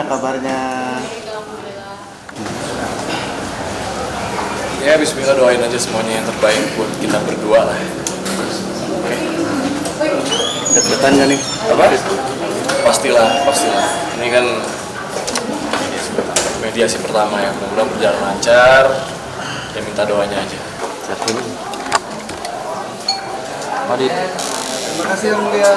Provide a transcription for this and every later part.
kabarnya? Ya bismillah, doain aja semuanya yang terbaik buat kita berdua lah. Deg-degan gak nih? Apa? Pastilah. Ini kan mediasi pertama ya, mudah-mudahan berjalan lancar. Ya minta doanya aja. Yakin? Adit. Terima kasih Yang Mulia.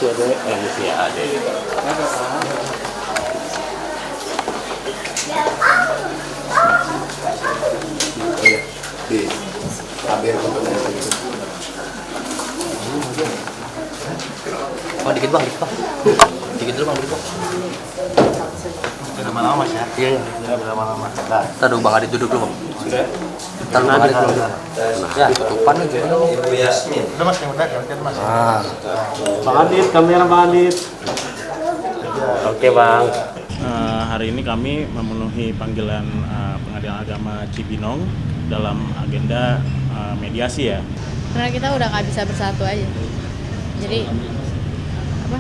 Masih ada. Di ambil fotonya. Oh, dikit bang. Dikit dulu bang, dikit bang. Lama-lama Mas ya? Iya. Lama-lama. Ntar dulu Bang Adit duduk dulu bang. Sudah? Ntar dulu Bang Adit dulu. Ya, tutupan aja. Ibu Yasmin. Udah Mas, yang udah Mas. Bang Adit, kamera Bang Adit. Oke bang. Hari ini kami memenuhi panggilan Pengadilan Agama Cibinong dalam agenda mediasi ya. Karena kita udah nggak bisa bersatu aja. Jadi apa?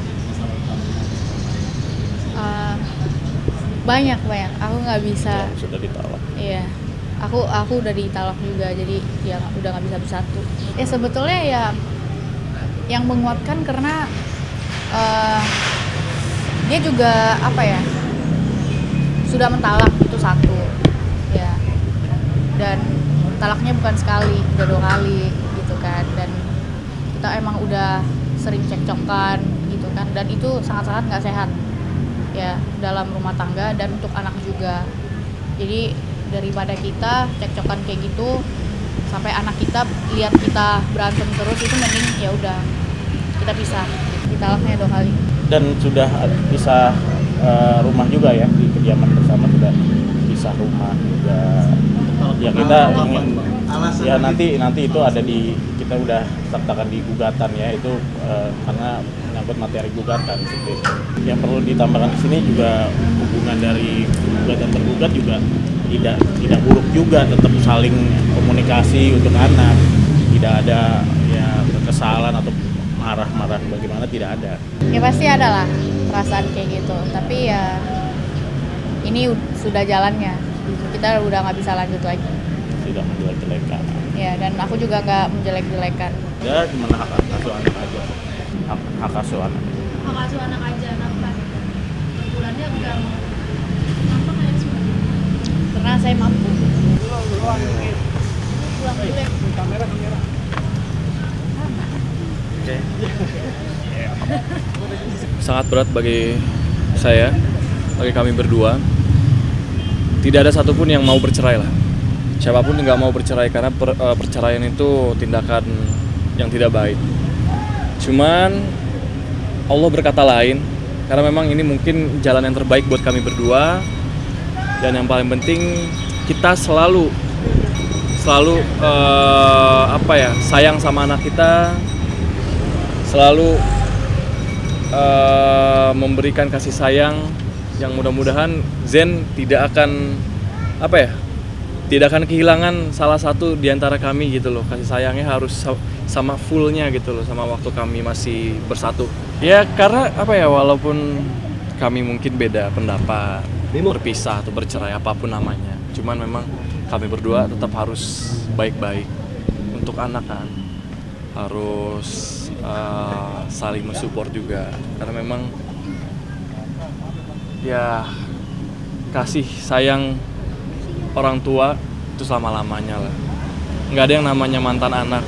Banyak. Aku nggak bisa. Sudah ditalak. Iya. Aku udah ditalak juga. Jadi ya udah nggak bisa bersatu. Ya sebetulnya ya yang menguatkan karena dia juga apa ya? Sudah mentalak itu satu. Ya. Dan talaknya bukan sekali, udah 2 kali gitu kan. Dan kita emang udah sering cekcokan gitu kan, dan itu sangat-sangat nggak sehat ya dalam rumah tangga dan untuk anak juga. Jadi daripada kita cekcokan kayak gitu sampai anak kita lihat kita berantem terus, itu mending ya udah kita pisah. Ditalaknya 2 kali. Dan sudah pisah rumah juga ya, di kediaman bersama sudah pisah rumah juga. Ya kita ingin ya nanti itu ada di, kita udah sertakan di gugatan ya, itu karena menyangkut materi gugatan seperti itu. Yang perlu ditambahkan di sini juga hubungan dari gugat dan tergugat juga tidak buruk juga, tetap saling komunikasi untuk anak, tidak ada ya kekesalan atau marah-marah bagaimana, tidak ada. Ya pasti ada lah perasaan kayak gitu, tapi ya ini sudah jalannya, kita udah nggak bisa lanjut lagi. Tidak menjelek-jelekan. Ya, dan aku juga nggak menjelek-jelekan. Ya gimana hak asuh anak aja, hak asuh anak. Hak asuh anak aja, nafkah per bulannya udah nafkah kayak semua. Karena saya mampu. Pulang dulu ya. Kamera. Sangat berat bagi saya, bagi kami berdua. Tidak ada satupun yang mau bercerai lah. Siapapun nggak mau bercerai karena perceraian itu tindakan yang tidak baik. Cuman Allah berkata lain, karena memang ini mungkin jalan yang terbaik buat kami berdua. Dan yang paling penting kita selalu sayang sama anak kita, selalu memberikan kasih sayang yang mudah-mudahan Zen tidak akan kehilangan salah satu di antara kami gitu loh. Kasih sayangnya harus sama fullnya gitu loh, sama waktu kami masih bersatu. Ya karena walaupun kami mungkin beda pendapat, berpisah atau bercerai apapun namanya, cuman memang kami berdua tetap harus baik-baik untuk anak kan, harus saling mensupport juga, karena memang ya kasih sayang orang tua itu selama-lamanya lah. Nggak ada yang namanya mantan anak,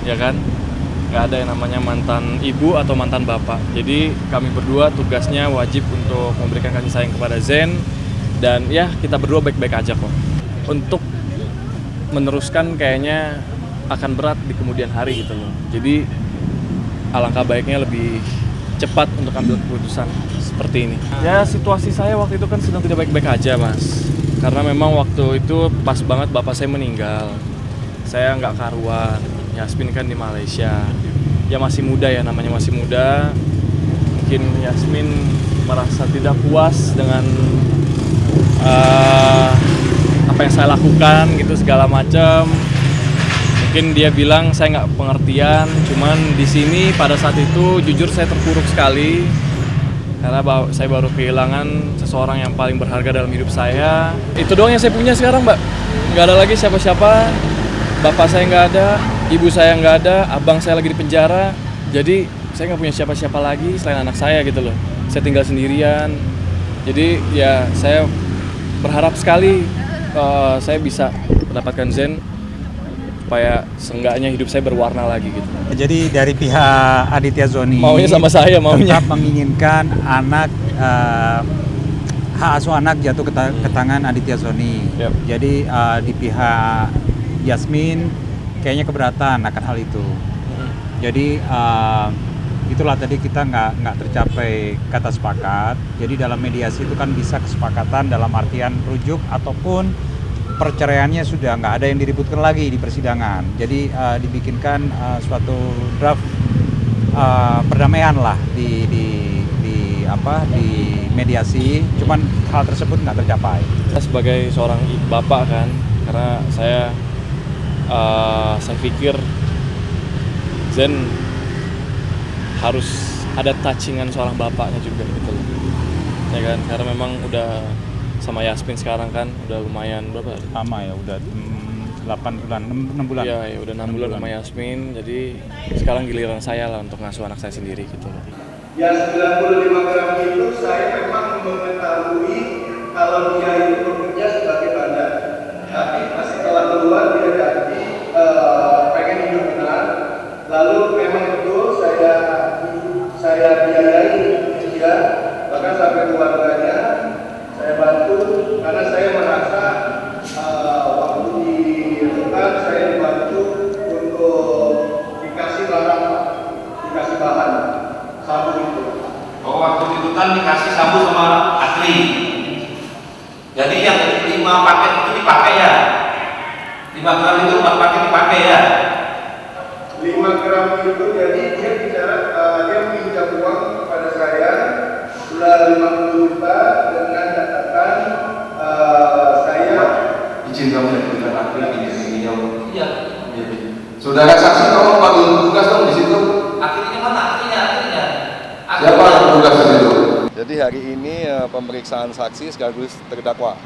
ya kan? Nggak ada yang namanya mantan ibu atau mantan bapak. Jadi kami berdua tugasnya wajib untuk memberikan kasih sayang kepada Zen, dan ya kita berdua baik-baik aja kok. Untuk meneruskan kayaknya akan berat di kemudian hari gitu loh. Jadi alangkah baiknya lebih cepat untuk ambil keputusan seperti ini. Ya situasi saya waktu itu kan sedang tidak baik-baik aja mas, karena memang waktu itu pas banget bapak saya meninggal. Saya nggak karuan, Yasmin kan di Malaysia. Ya masih muda ya, namanya masih muda. Mungkin Yasmin merasa tidak puas dengan apa yang saya lakukan gitu segala macam. Mungkin dia bilang saya nggak pengertian, cuman di sini pada saat itu jujur saya terpuruk sekali karena saya baru kehilangan seseorang yang paling berharga dalam hidup saya. Itu doang yang saya punya sekarang, Mbak. Nggak ada lagi siapa-siapa. Bapak saya nggak ada, ibu saya nggak ada, abang saya lagi di penjara. Jadi saya nggak punya siapa-siapa lagi selain anak saya gitu loh. Saya tinggal sendirian. Jadi ya saya berharap sekali saya bisa mendapatkan Zen supaya seenggaknya hidup saya berwarna lagi gitu. Jadi dari pihak Aditya Zoni maunya sama saya maunya tetap menginginkan anak hak asuh anak jatuh ke tangan Aditya Zoni. Yep. Jadi di pihak Yasmin kayaknya keberatan akan hal itu. Jadi itulah tadi kita nggak tercapai kata sepakat. Jadi dalam mediasi itu kan bisa kesepakatan dalam artian rujuk ataupun perceraiannya sudah nggak ada yang diributkan lagi di persidangan. Jadi dibikinkan suatu draft perdamaian lah di mediasi. Cuman hal tersebut nggak tercapai. Saya sebagai seorang bapak kan, karena saya pikir Zen harus ada touchingan seorang bapaknya juga gitu loh. Ya kan, karena memang udah sama Yasmin sekarang kan udah lumayan berapa? Lama ya, udah 8 bulan, 6 bulan. Iya, ya, udah 6 bulan sama Yasmin. Jadi sekarang giliran saya lah untuk ngasuh anak saya sendiri gitu loh. Yang 95 gram itu saya memang mengetahui kalau dia itu bekerja sebagai bandar. Tapi setelah keluar dia jadi pengen hidup benar. Lalu memang betul saya biayai dia, bahkan sampai keluarganya saya bantu karena saya merasa waktu dilakukan saya dibantu untuk dikasih barang, dikasih bahan sabu itu. Oh, waktu tuntutan dikasih sabu sama Asli. Jadi yang 5 paket itu dipakai ya? 5 gram itu 4 paket dipakai ya? 5 gram itu jadi dia bicara dia meminjam uang kepada saya 50 juta dengan catatan saya Izin kamu ya, bukan Asli ini yang Iya. Saudara saksi tolong panggil petugas dong di situ. Akhirnya mana? Akhirnya. Siapa petugas di situ? Jadi hari ini pemeriksaan saksi sekaligus terdakwa.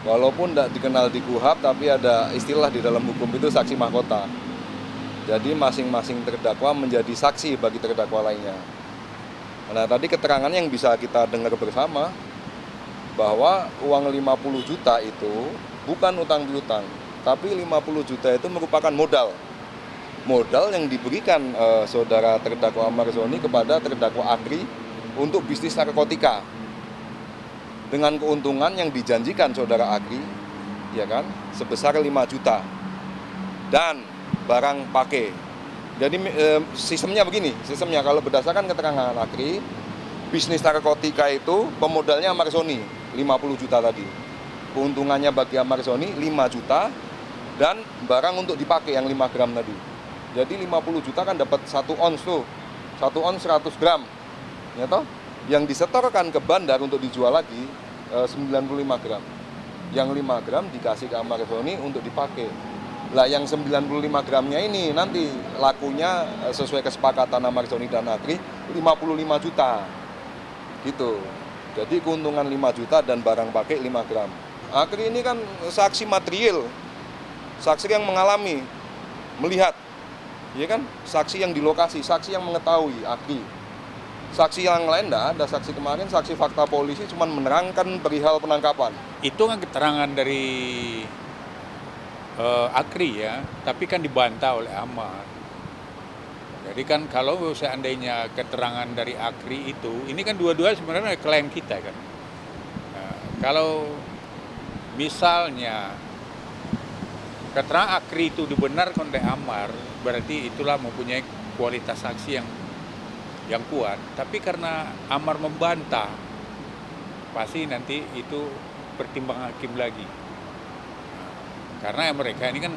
Walaupun tidak dikenal di KUHP, tapi ada istilah di dalam hukum itu saksi mahkota. Jadi masing-masing terdakwa menjadi saksi bagi terdakwa lainnya. Nah tadi keterangan yang bisa kita dengar bersama bahwa uang 50 juta itu bukan utang piutang, tapi 50 juta itu merupakan modal. Modal yang diberikan saudara terdakwa Amar Zoni kepada terdakwa Agri untuk bisnis narkotika. Dengan keuntungan yang dijanjikan saudara Agri, ya kan, sebesar 5 juta. Dan barang pakai. Jadi sistemnya begini, kalau berdasarkan keterangan Agri, bisnis narkotika itu pemodalnya Amar Zoni 50 juta tadi. Keuntungannya bagi Amar Zoni 5 juta dan barang untuk dipakai yang 5 gram tadi. Jadi 50 juta kan dapat 1 ons tuh. 1 ons 100 gram. Ya toh? Yang disetorkan ke bandar untuk dijual lagi 95 gram. Yang 5 gram dikasih ke Amar Zoni untuk dipakai. Lah yang 95 gramnya ini nanti lakunya sesuai kesepakatan Amar Zoni dan Agri 55 juta. Gitu. Jadi keuntungan 5 juta dan barang pakai 5 gram. Agri ini kan saksi material. Saksi yang mengalami, melihat. Ya kan? Saksi yang di lokasi, saksi yang mengetahui Agri. Saksi yang lain enggak ada, saksi kemarin saksi fakta polisi cuma menerangkan perihal penangkapan. Itu kan keterangan dari Agri ya, tapi kan dibantah oleh Amar. Jadi kan kalau seandainya keterangan dari Agri itu, ini kan dua-dua sebenarnya klaim kita kan. Nah, kalau misalnya keterangan Agri itu dibenarkan oleh Amar, berarti itulah mempunyai kualitas saksi yang kuat. Tapi karena Amar membantah, pasti nanti itu pertimbangan hakim lagi. Karena mereka ini kan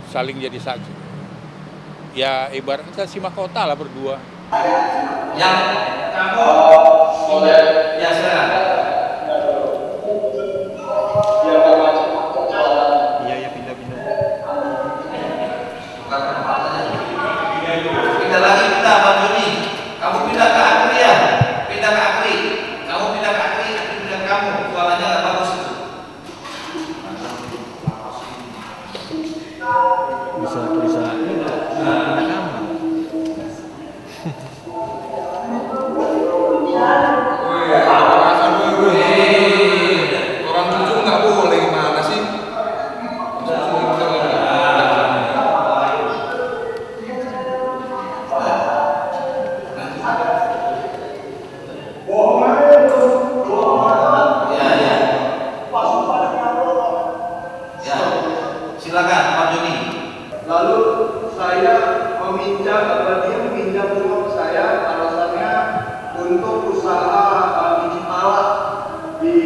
saling jadi saksi. Ya ibaratnya saksi mahkota lah berdua. Yang kamu ya silakan. Iya pindah-pindah. Bukan faktanya. Pindah lagi, pindah Pak Joni. Kamu pindah ke Akri ya? Pindah ke Akri. Kamu pindah ke Akri pindah ke kamu. Suaranya nggak bagus itu. Bisa Orang muncul nggak boleh, gimana sih? Ya, ya. Ya. Silakan Pak Joni. Lalu saya meminjam, dia meminjam uang saya, alasannya untuk usaha biji pala di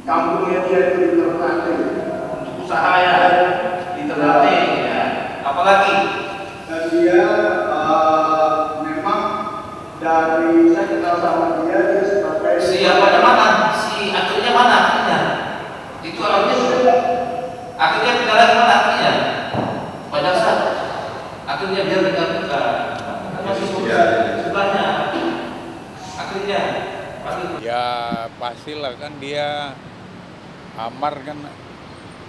kampungnya dia itu di Ternate. Usaha ya di Ternate ya. Apalagi? Dan dia memang dari saya kenal sama dia sebagai Siapa mana? Si akhirnya mana akhirnya? Itu orangnya sudah. Akhirnya pindah lagi mana akhirnya? Pak Jaksa. Akhirnya dia dekat-dekat. Masih sebelahnya. Akhirnya. Ya pastilah kan dia Amar kan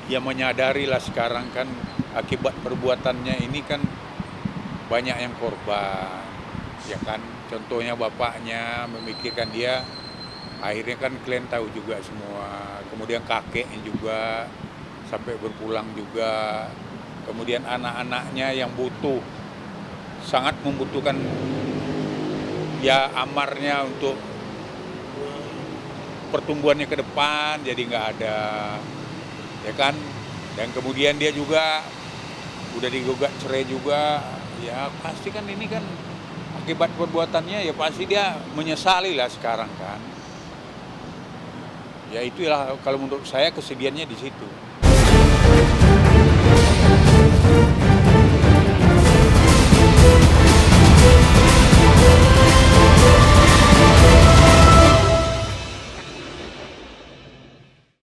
ya menyadari lah sekarang kan akibat perbuatannya ini kan banyak yang korban, ya kan. Contohnya bapaknya memikirkan dia, akhirnya kan kalian tahu juga semua. Kemudian kakeknya juga sampai berpulang juga. Kemudian anak-anaknya yang sangat membutuhkan ya Amarnya untuk pertumbuhannya ke depan, jadi nggak ada, ya kan. Dan kemudian dia juga udah digugat cerai juga, ya pasti kan ini kan akibat perbuatannya, ya pasti dia menyesali lah sekarang kan. Ya itulah kalau menurut saya kesedihannya di situ.